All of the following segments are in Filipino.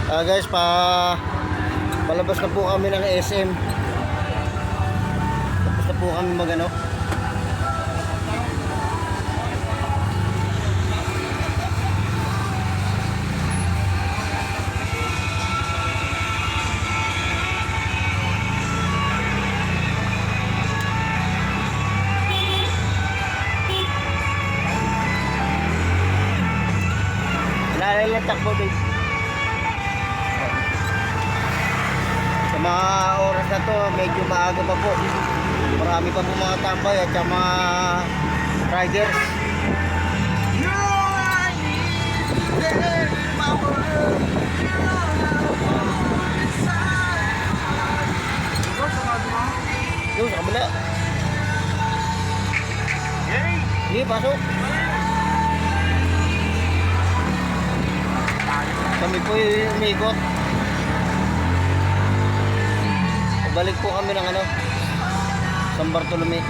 Guys, palabas na po kami ng SM. Tapos na po kami magano. Naalala takbo din. Sa mga oras na to, medyo maaga pa po. Marami pa po mga tambay at mga riders. Doon sa kabila. Sige, pasok. Kami po umikot. Balik po kami ng San Bartolome.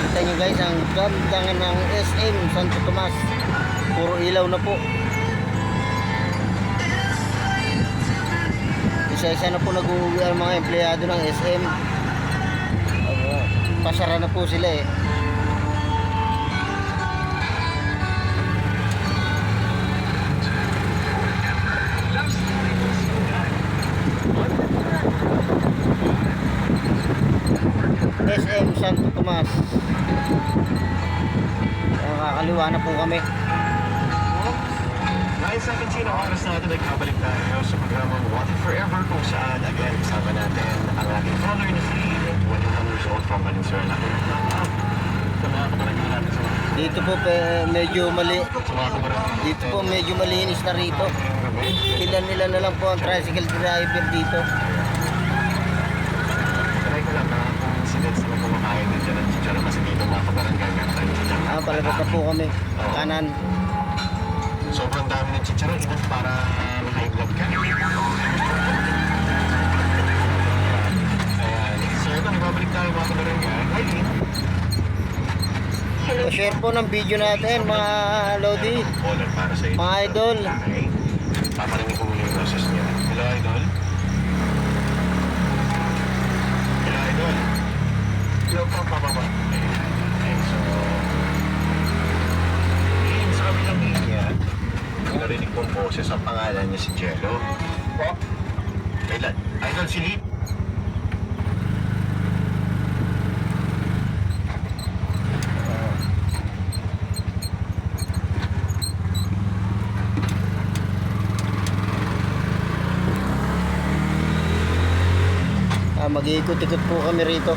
Kita nyo guys, ang ganda ng SM Santo Tomas. Puro ilaw na po. Isa-isa na po nag-uwi ang mga empleyado ng SM. Pasara na po sila eh. SM Santo Tomas. Nakakaliwa na po kami. Guys, sa kansinang oras natin nagkabalik tayo sa programang Wanted Forever, kung saan again kasama natin ang ating caller na si 21 years old from Valenzuela. Sa mga kabarangay natin sa Dito po Dito po medyo malinis na rito. Nila na lang po ang tricycle driver dito. try ko lang na kung incidents na kumakain din dyan at dyan kasi dito mga kabarangay meron tayo dyan. Palabas na po kami. Kanan. Sobrang dami ng chicharon, enough para high blood ka. Ayan. So ito, nagbabalik tayo mga kabarangay. Share po ng video natin mga Lodi, Caller para sa mga idol. Okay. Paparinig ko muna yung process niya. Hello, idol. Hello, idol. Hello po, pababa. Okay, so... sa kabilang linya, narinig kong boses ang pangalan niya si Jello. Po? Kailan? Idol, si Lee. Mag-iikot-ikot po kami rito.